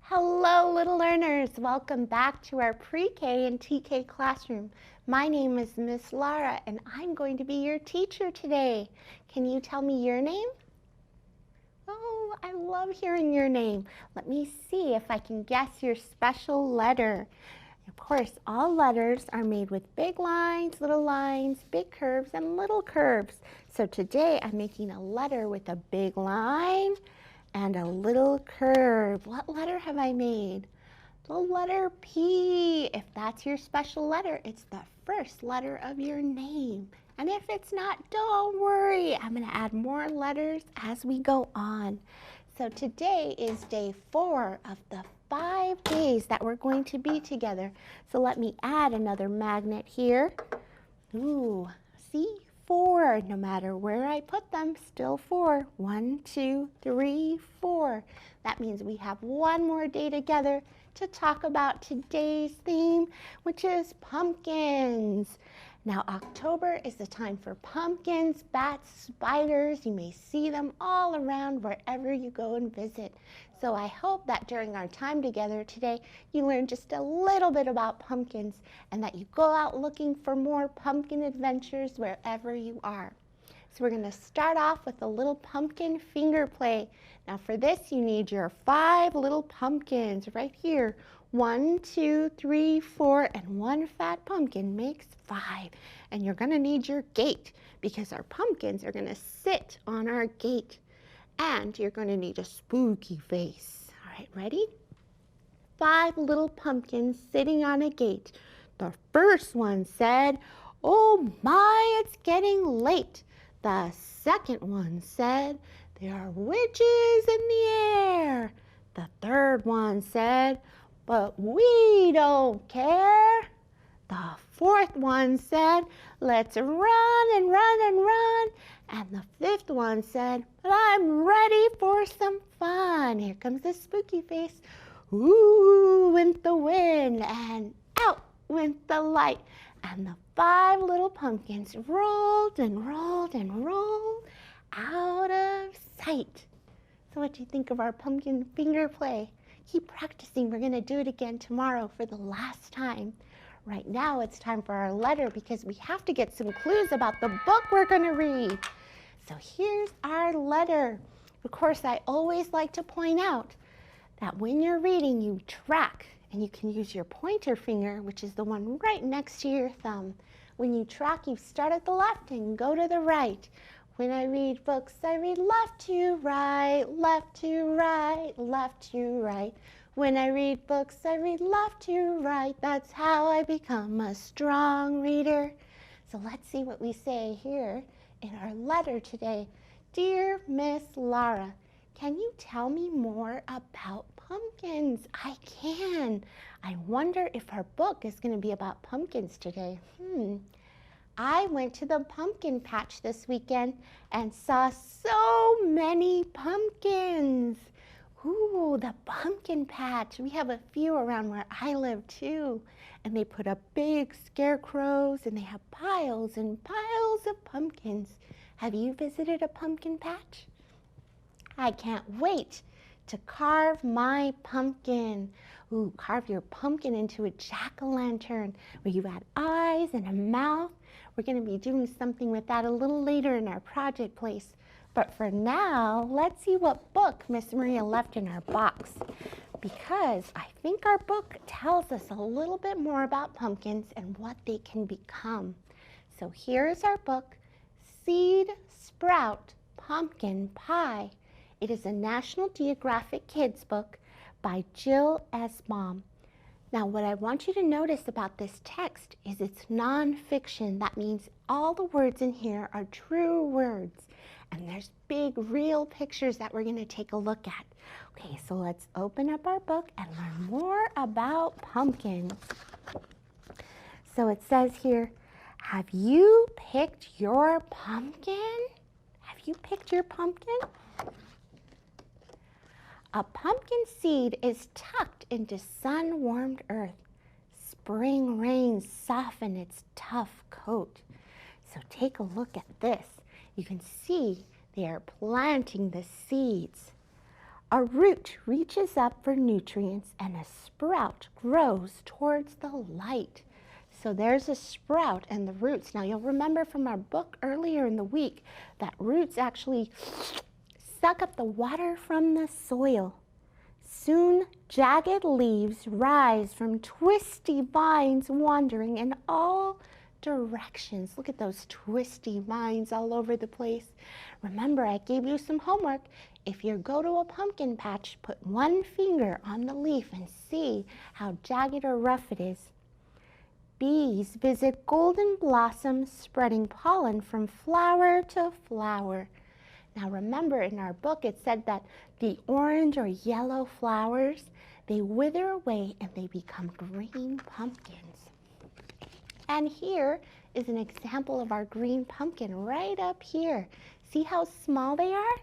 Hello, little learners. Welcome back to our pre-K and TK classroom. My name is Miss Lara, and I'm going to be your teacher today. Can you tell me your name? Oh, I love hearing your name. Let me see if I can guess your special letter. Of course, all letters are made with big lines, big curves, and little curves. So today I'm making a letter with a big line and a little curve. What letter have I made? The letter P. If that's your special letter, it's the first letter of your name. And if it's not, don't worry. I'm going to add more letters as we go on. So today is day 4 of the 5 days that we're going to be together. So let me add another magnet here. Ooh, see? 4. No matter where I put them, still 4. 1, 2, 3, 4. That means we have one more day together to talk about today's theme, which is pumpkins. Now, October is the time for pumpkins, bats, spiders. You may see them all around wherever you go and visit. So I hope that during our time together today, you learn just a little bit about pumpkins and that you go out looking for more pumpkin adventures wherever you are. So we're going to start off with a little pumpkin finger play. Now for this, you need your 5 little pumpkins right here. 1, 2, 3, 4, and 1 fat pumpkin makes 5. And you're going to need your gate because our pumpkins are going to sit on our gate. And you're going to need a spooky face. All right, ready? 5 little pumpkins sitting on a gate. The first one said, "Oh my, it's getting late." The second one said, "There are witches in the air." The third one said, "But we don't care." The fourth one said, "Let's run and run and run." And the fifth one said, "But I'm ready for some fun." Here comes the spooky face. Ooh, went the wind and out went the light. And the 5 little pumpkins rolled and rolled and rolled out of sight. So what do you think of our pumpkin finger play? Keep practicing. We're going to do it again tomorrow for the last time. Right now it's time for our letter because we have to get some clues about the book we're going to read. So here's our letter. Of course, I always like to point out that when you're reading, you track, and you can use your pointer finger, which is the one right next to your thumb. When you track, you start at the left and go to the right. When I read books, I read left to right, left to right, left to right. When I read books, I read left to right. That's how I become a strong reader. So let's see what we say here in our letter today. Dear Miss Lara, can you tell me more about pumpkins? I can. I wonder if our book is going to be about pumpkins today. I went to the pumpkin patch this weekend and saw so many pumpkins. Ooh, the pumpkin patch. We have a few around where I live too. And they put up big scarecrows and they have piles and piles of pumpkins. Have you visited a pumpkin patch? I can't wait to carve my pumpkin. Ooh, carve your pumpkin into a jack-o'-lantern where you add eyes and a mouth. We're going to be doing something with that a little later in our project place. But for now, let's see what book Miss Maria left in our box. Because I think our book tells us a little bit more about pumpkins and what they can become. So here's our book, Seed Sprout Pumpkin Pie. It is a National Geographic Kids book by Jill Esbaum. Now, what I want you to notice about this text is it's nonfiction. That means all the words in here are true words. And there's big, real pictures that we're going to take a look at. Okay, so let's open up our book and learn more about pumpkins. So it says here, have you picked your pumpkin? Have you picked your pumpkin? A pumpkin seed is tucked into sun-warmed earth. Spring rains soften its tough coat. So take a look at this. You can see they are planting the seeds. A root reaches up for nutrients and a sprout grows towards the light. So there's a sprout and the roots. Now you'll remember from our book earlier in the week that roots actually suck up the water from the soil. Soon jagged leaves rise from twisty vines wandering in all directions. Look at those twisty vines all over the place. Remember, I gave you some homework. If you go to a pumpkin patch, put one finger on the leaf and see how jagged or rough it is. Bees visit golden blossoms, spreading pollen from flower to flower. Now remember, in our book it said that the orange or yellow flowers, they wither away and they become green pumpkins. And here is an example of our green pumpkin right up here. See how small they are?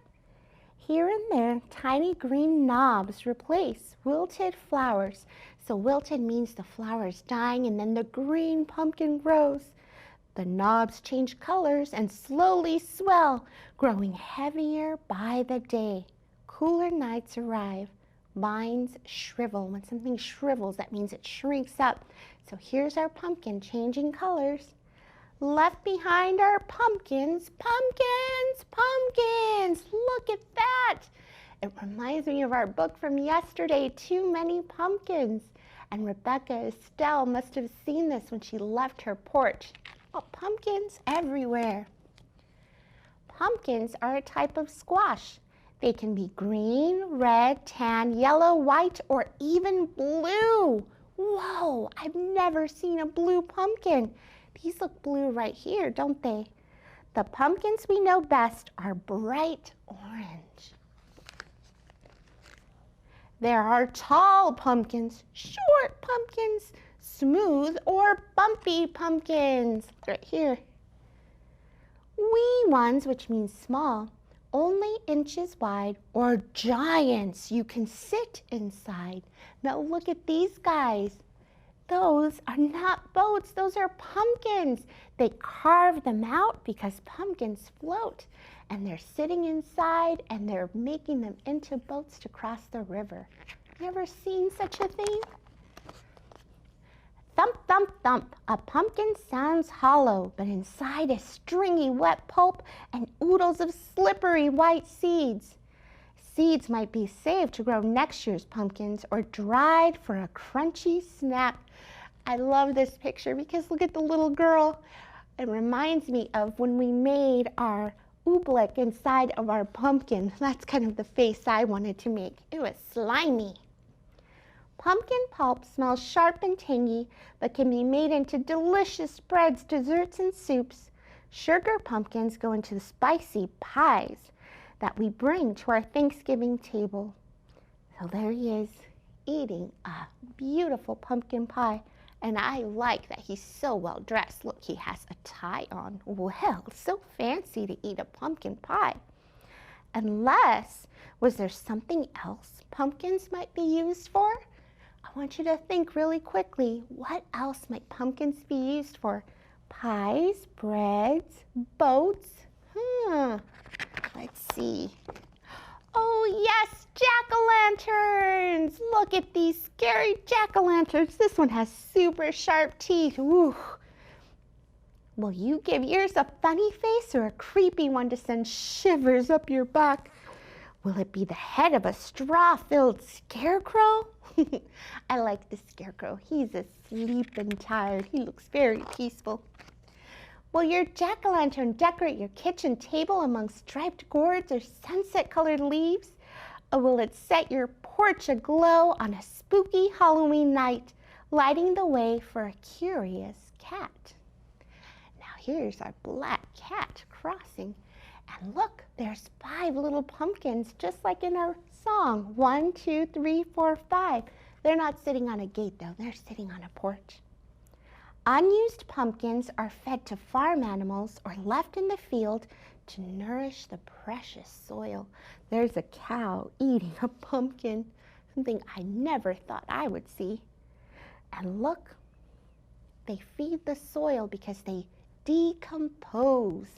Here and there, tiny green knobs replace wilted flowers. So wilted means the flower is dying and then the green pumpkin grows. The knobs change colors and slowly swell, growing heavier by the day. Cooler nights arrive. Vines shrivel. When something shrivels, that means it shrinks up. So here's our pumpkin changing colors. Left behind are pumpkins, pumpkins, pumpkins. Look at that. It reminds me of our book from yesterday, Too Many Pumpkins. And Rebecca Estelle must have seen this when she left her porch. Oh, pumpkins everywhere. Pumpkins are a type of squash. They can be green, red, tan, yellow, white, or even blue. Whoa, I've never seen a blue pumpkin. These look blue right here, don't they? The pumpkins we know best are bright orange. There are tall pumpkins, short pumpkins, smooth or bumpy pumpkins, right here. Wee ones, which means small, only inches wide, or giants. You can sit inside. Now look at these guys. Those are not boats, those are pumpkins. They carve them out because pumpkins float. And they're sitting inside and they're making them into boats to cross the river. You ever seen such a thing? Thump, thump, thump. A pumpkin sounds hollow, but inside is stringy wet pulp and oodles of slippery white seeds. Seeds might be saved to grow next year's pumpkins or dried for a crunchy snack. I love this picture because look at the little girl. It reminds me of when we made our oobleck inside of our pumpkin. That's kind of the face I wanted to make. It was slimy. Pumpkin pulp smells sharp and tangy, but can be made into delicious breads, desserts, and soups. Sugar pumpkins go into the spicy pies that we bring to our Thanksgiving table. So there he is, eating a beautiful pumpkin pie. And I like that he's so well dressed. Look, he has a tie on. Well, so fancy to eat a pumpkin pie. Unless, was there something else pumpkins might be used for? I want you to think really quickly. What else might pumpkins be used for? Pies, breads, boats? Let's see. Oh yes, jack-o'-lanterns! Look at these scary jack-o'-lanterns. This one has super sharp teeth. Ooh. Will you give yours a funny face or a creepy one to send shivers up your back? Will it be the head of a straw-filled scarecrow? I like the scarecrow. He's asleep and tired. He looks very peaceful. Will your jack-o'-lantern decorate your kitchen table among striped gourds or sunset-colored leaves? Or will it set your porch aglow on a spooky Halloween night, lighting the way for a curious cat? Now here's our black cat crossing. And look, there's 5 little pumpkins, just like in our song. 1, 2, 3, 4, 5. They're not sitting on a gate, though. They're sitting on a porch. Unused pumpkins are fed to farm animals or left in the field to nourish the precious soil. There's a cow eating a pumpkin, something I never thought I would see. And look, they feed the soil because they decompose.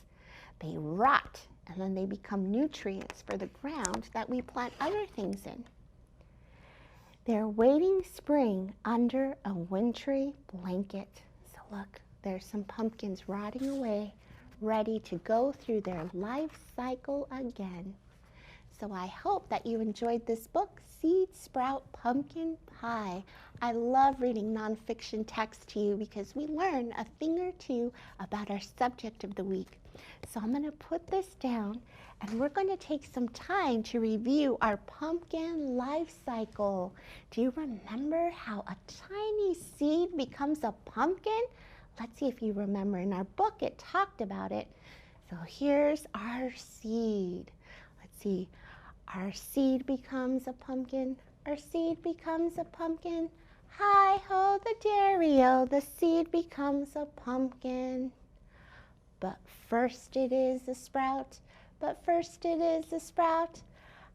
They rot and then they become nutrients for the ground that we plant other things in. They're waiting spring under a wintry blanket. So look, there's some pumpkins rotting away, ready to go through their life cycle again. So I hope that you enjoyed this book, Seed Sprout Pumpkin Pie. I love reading nonfiction text to you because we learn a thing or two about our subject of the week. So I'm going to put this down and we're going to take some time to review our pumpkin life cycle. Do you remember how a tiny seed becomes a pumpkin? Let's see if you remember. In our book it talked about it. So here's our seed. Let's see. Our seed becomes a pumpkin. Our seed becomes a pumpkin. Hi-ho the dairy-o, the seed becomes a pumpkin. But first it is a sprout, but first it is a sprout.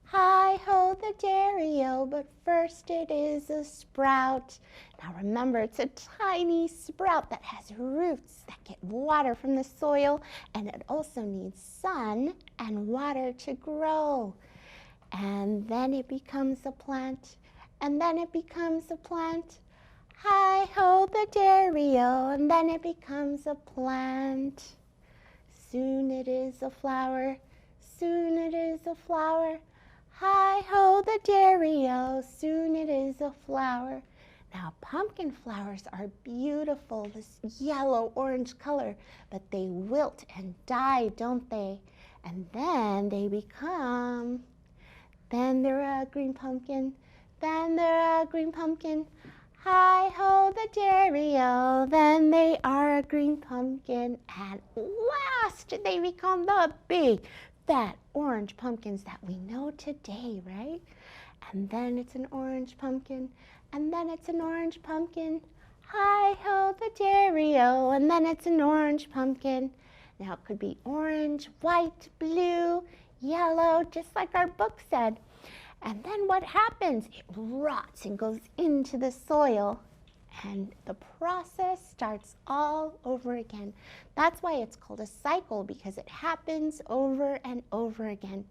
Hi-ho the dairy-o, but first it is a sprout. Now remember, it's a tiny sprout that has roots that get water from the soil, and it also needs sun and water to grow. And then it becomes a plant, and then it becomes a plant. Hi-ho the dairy-o, and then it becomes a plant. Soon it is a flower, soon it is a flower. Hi-ho the dairy-o, soon it is a flower. Now pumpkin flowers are beautiful, this yellow-orange color, but they wilt and die, don't they? And then they become... Then they're a green pumpkin, then they're a green pumpkin. Hi-ho the dairy-o, then they are a green pumpkin. And last, they become the big, fat orange pumpkins that we know today, right? And then it's an orange pumpkin, and then it's an orange pumpkin. Hi-ho the dairy-o, and then it's an orange pumpkin. Now it could be orange, white, blue, yellow, just like our book said. And then what happens? It rots and goes into the soil, and the process starts all over again. That's why it's called a cycle, because it happens over and over again.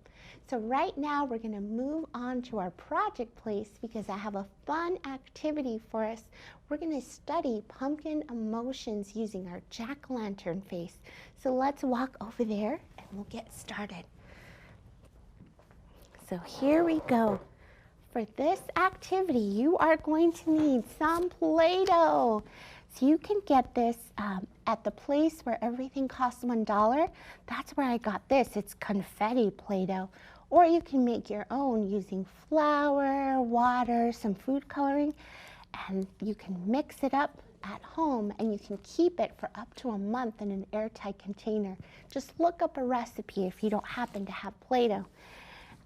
So right now we're going to move on to our project place because I have a fun activity for us. We're going to study pumpkin emotions using our jack-o'-lantern face. So let's walk over there and we'll get started. So here we go. For this activity, you are going to need some Play-Doh. So you can get this at the place where everything costs $1. That's where I got this. It's confetti Play-Doh. Or you can make your own using flour, water, some food coloring, and you can mix it up at home and you can keep it for up to a month in an airtight container. Just look up a recipe if you don't happen to have Play-Doh.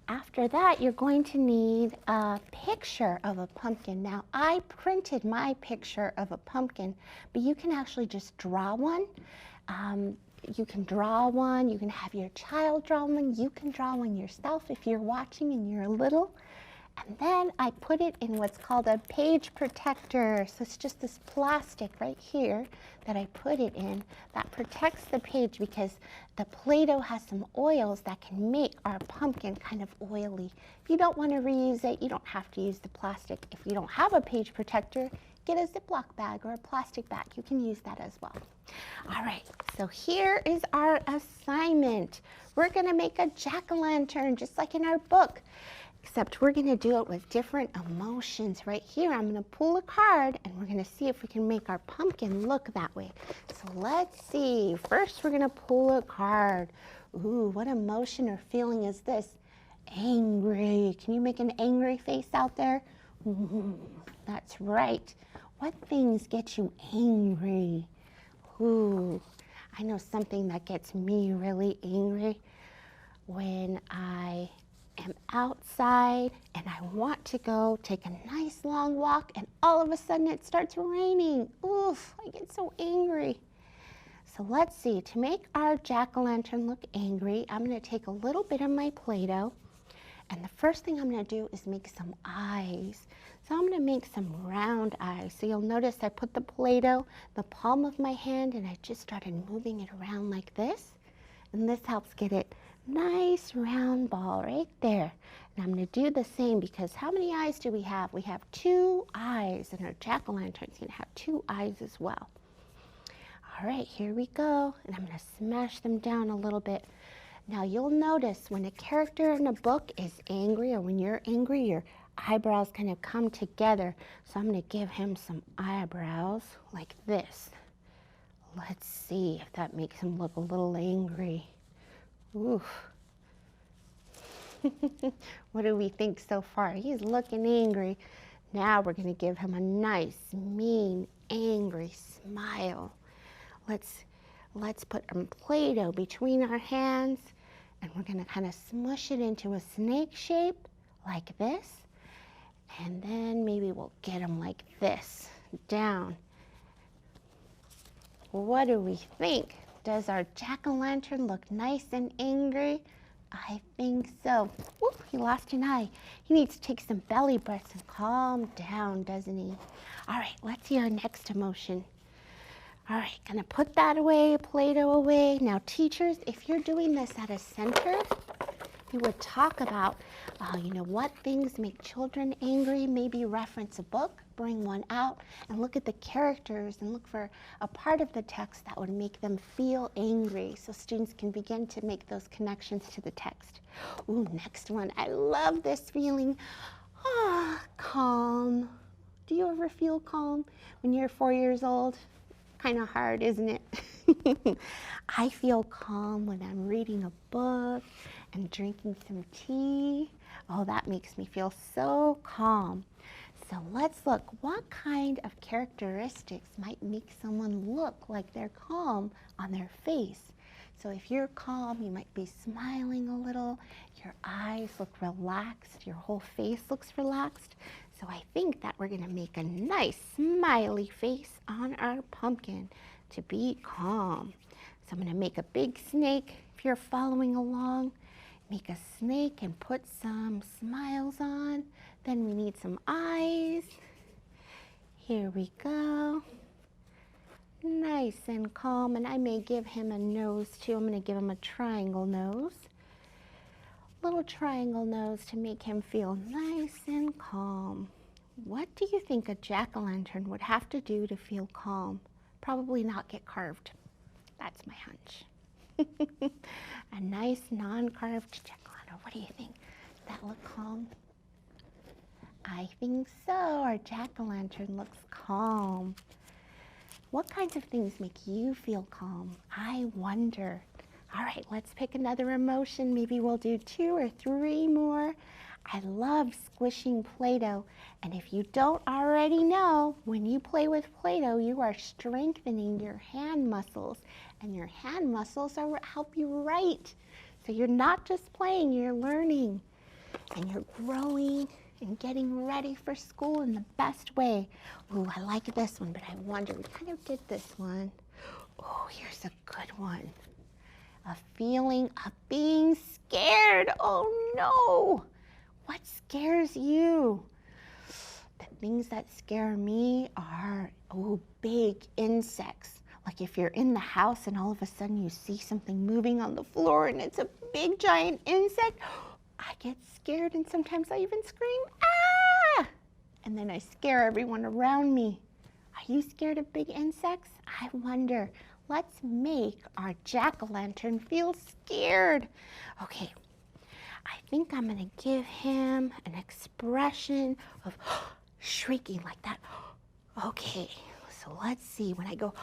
After that, you're going to need a picture of a pumpkin. Now, I printed my picture of a pumpkin, but you can actually just draw one. You can draw one, you can have your child draw one, you can draw one yourself if you're watching and you're little. And then I put it in what's called a page protector. So it's just this plastic right here that I put it in that protects the page because the Play-Doh has some oils that can make our pumpkin kind of oily. If you don't want to reuse it, you don't have to use the plastic. If you don't have a page protector, get a Ziploc bag or a plastic bag. You can use that as well. All right, so here is our assignment. We're going to make a jack-o'-lantern just like in our book. Except we're going to do it with different emotions. Right here, I'm going to pull a card, and we're going to see if we can make our pumpkin look that way. So let's see. First, we're going to pull a card. Ooh, what emotion or feeling is this? Angry. Can you make an angry face out there? Ooh, that's right. What things get you angry? Ooh, I know something that gets me really angry when I am outside and I want to go take a nice long walk and all of a sudden it starts raining. Oof, I get so angry. So let's see, to make our jack-o'-lantern look angry, I'm going to take a little bit of my Play-Doh, and the first thing I'm going to do is make some eyes. So I'm going to make some round eyes. So you'll notice I put the Play-Doh in the palm of my hand and I just started moving it around like this. and this helps get it nice round ball right there. And I'm going to do the same because how many eyes do we have? We have 2 eyes, and our jack-o'-lantern's going to have 2 eyes as well. All right, here we go, and I'm going to smash them down a little bit. Now you'll notice when a character in a book is angry, or when you're angry, your eyebrows kind of come together. So I'm going to give him some eyebrows like this. Let's see if that makes him look a little angry. Oof. What do we think so far? He's looking angry. Now we're going to give him a nice, mean, angry smile. Let's put some Play-Doh between our hands, and we're going to kind of smush it into a snake shape like this. And then maybe we'll get him like this, down. What do we think? Does our jack-o'-lantern look nice and angry? I think so. Whoop, he lost an eye. He needs to take some belly breaths and calm down, doesn't he? All right, let's see our next emotion. All right, gonna put that away, Play-Doh away. Now teachers, if you're doing this at a center, you would talk about, what things make children angry, maybe reference a book, bring one out, and look at the characters and look for a part of the text that would make them feel angry so students can begin to make those connections to the text. Ooh, next one. I love this feeling. Calm. Do you ever feel calm when you're 4 years old? Kind of hard, isn't it? I feel calm when I'm reading a book and drinking some tea. Oh, that makes me feel so calm. So let's look, what kind of characteristics might make someone look like they're calm on their face? So if you're calm, you might be smiling a little, your eyes look relaxed, your whole face looks relaxed. So I think that we're gonna make a nice smiley face on our pumpkin to be calm. So I'm gonna make a big snake. If you're following along, make a snake and put some smiles on. Then we need some eyes. Here we go. Nice and calm, and I may give him a nose too. I'm gonna give him a triangle nose. Little triangle nose to make him feel nice and calm. What do you think a jack-o'-lantern would have to do to feel calm? Probably not get carved. That's my hunch. A nice non-carved jack-o'-lantern. What do you think? Does that look calm? I think so. Our jack-o'-lantern looks calm. What kinds of things make you feel calm? I wonder. All right, let's pick another emotion. Maybe we'll do 2 or 3 more. I love squishing Play-Doh. And if you don't already know, when you play with Play-Doh, you are strengthening your hand muscles. And your hand muscles are what help you write. So you're not just playing, you're learning. And you're growing and getting ready for school in the best way. Ooh, I like this one, but I wonder, we kind of did this one. Oh, here's a good one. A feeling of being scared. Oh no! What scares you? The things that scare me are, big insects. Like if you're in the house and all of a sudden you see something moving on the floor and it's a big giant insect, I get scared and sometimes I even scream, ah! And then I scare everyone around me. Are you scared of big insects? I wonder. Let's make our jack-o'-lantern feel scared. Okay, I think I'm gonna give him an expression of shrieking like that. Okay, so let's see, when I go,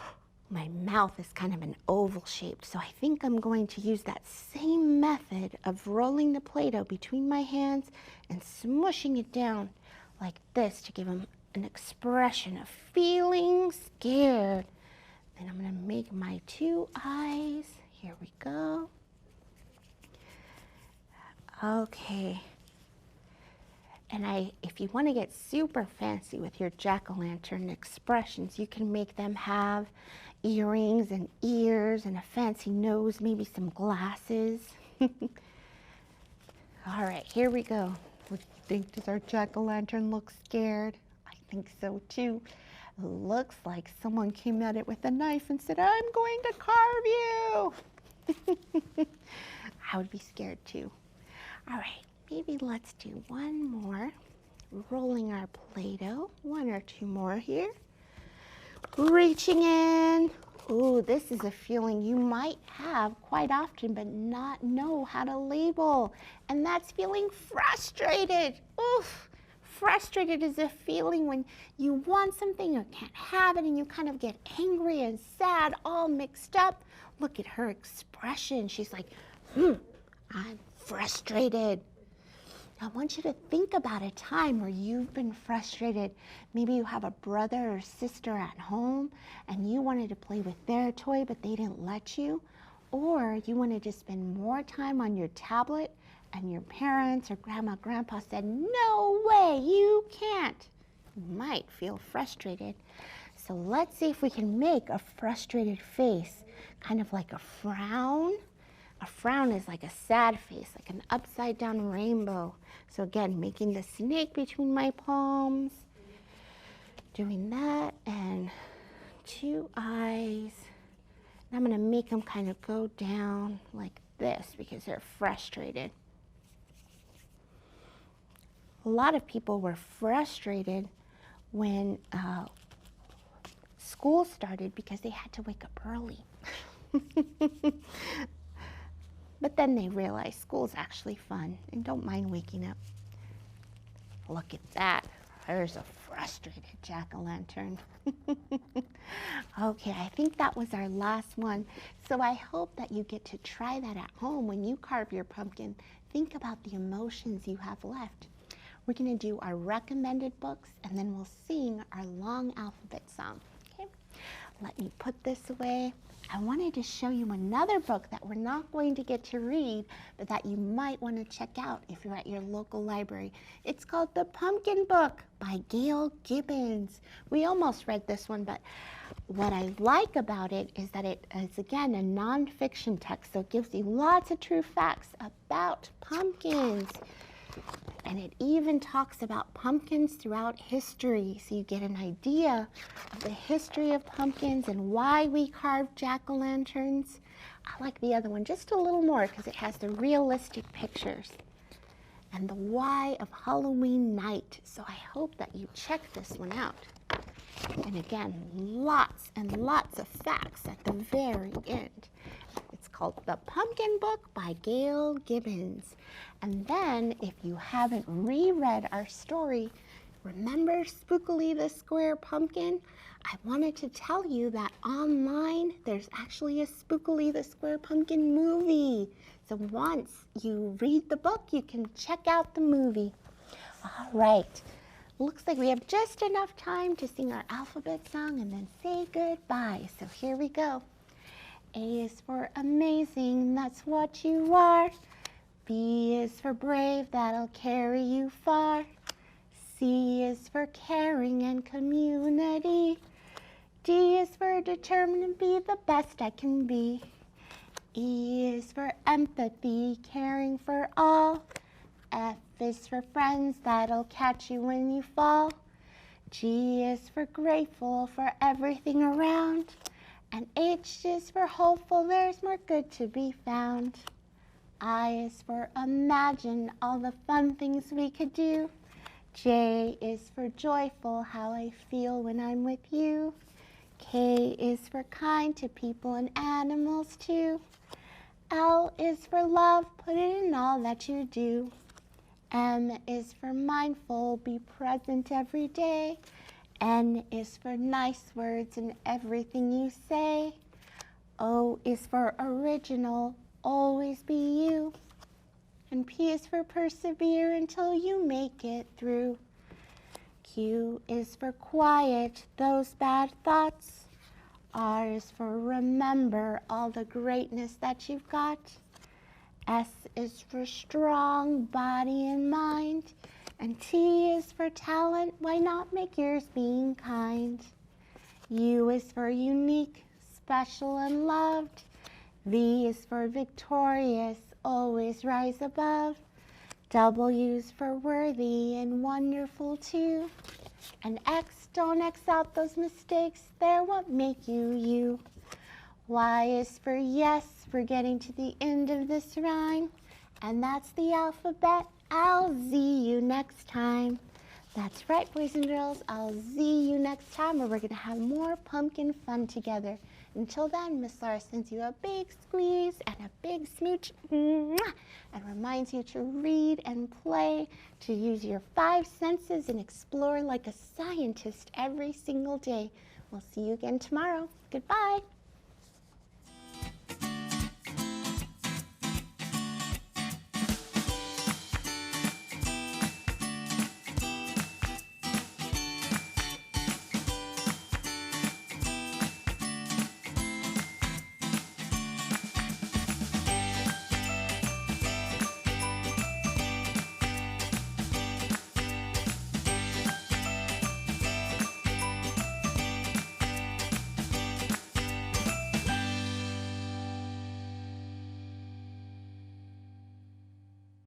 my mouth is kind of an oval shaped, so I think I'm going to use that same method of rolling the Play-Doh between my hands and smushing it down like this to give him an expression of feeling scared. Then I'm going to make my 2 eyes. Here we go. Okay. And if you want to get super fancy with your jack-o'-lantern expressions, you can make them have earrings and ears and a fancy nose, maybe some glasses. All right, here we go. What do you think? Does our jack-o'-lantern look scared? I think so too. Looks like someone came at it with a knife and said, I'm going to carve you. I would be scared too. All right, maybe let's do one more. Rolling our Play-Doh, one or two more here. Reaching in. Ooh, this is a feeling you might have quite often but not know how to label, and that's feeling frustrated. Oof. Frustrated is a feeling when you want something or can't have it and you kind of get angry and sad all mixed up. Look at her expression. She's like, I'm frustrated. I want you to think about a time where you've been frustrated. Maybe you have a brother or sister at home and you wanted to play with their toy but they didn't let you. Or you wanted to spend more time on your tablet and your parents or grandma, grandpa said, no way, you can't. You might feel frustrated. So let's see if we can make a frustrated face, kind of like a frown. A frown is like a sad face, like an upside down rainbow. So again, making the snake between my palms, doing that, and two eyes. And I'm gonna make them kind of go down like this because they're frustrated. A lot of people were frustrated when school started because they had to wake up early. But then they realized school's actually fun and don't mind waking up. Look at that. There's a frustrated jack-o'-lantern. Okay, I think that was our last one. So I hope that you get to try that at home when you carve your pumpkin. Think about the emotions you have left. We're going to do our recommended books and then we'll sing our long alphabet song. Okay, let me put this away. I wanted to show you another book that we're not going to get to read, but that you might want to check out if you're at your local library. It's called The Pumpkin Book by Gail Gibbons. We almost read this one, but what I like about it is that it is, again, a nonfiction text, so it gives you lots of true facts about pumpkins. And it even talks about pumpkins throughout history, so you get an idea of the history of pumpkins and why we carve jack-o'-lanterns. I like the other one just a little more because it has the realistic pictures and the why of Halloween night. So I hope that you check this one out. And again, lots and lots of facts at the very end. It's called The Pumpkin Book by Gail Gibbons. And then, if you haven't reread our story, remember Spookily the Square Pumpkin? I wanted to tell you that online, there's actually a Spookily the Square Pumpkin movie. So once you read the book, you can check out the movie. All right. Looks like we have just enough time to sing our alphabet song and then say goodbye. So here we go. A is for amazing, that's what you are. B is for brave, that'll carry you far. C is for caring and community. D is for determined to be the best I can be. E is for empathy, caring for all. F is for friends, that'll catch you when you fall. G is for grateful for everything around. And H is for hopeful, there's more good to be found. I is for imagine all the fun things we could do. J is for joyful, how I feel when I'm with you. K is for kind to people and animals too. L is for love, put it in all that you do. M is for mindful, be present every day. N is for nice words in everything you say. O is for original, always be you. And P is for persevere until you make it through. Q is for quiet those bad thoughts. R is for remember all the greatness that you've got. S is for strong body and mind. And T is for talent, why not make yours being kind? U is for unique, special and loved. V is for victorious, always rise above. W is for worthy and wonderful too. And X, don't X out those mistakes, they're what make you you. Y is for yes, we're getting to the end of this rhyme. And that's the alphabet. I'll see you next time. That's right, boys and girls. I'll see you next time where we're going to have more pumpkin fun together. Until then, Miss Lara sends you a big squeeze and a big smooch, and reminds you to read and play, to use your 5 senses and explore like a scientist every single day. We'll see you again tomorrow. Goodbye.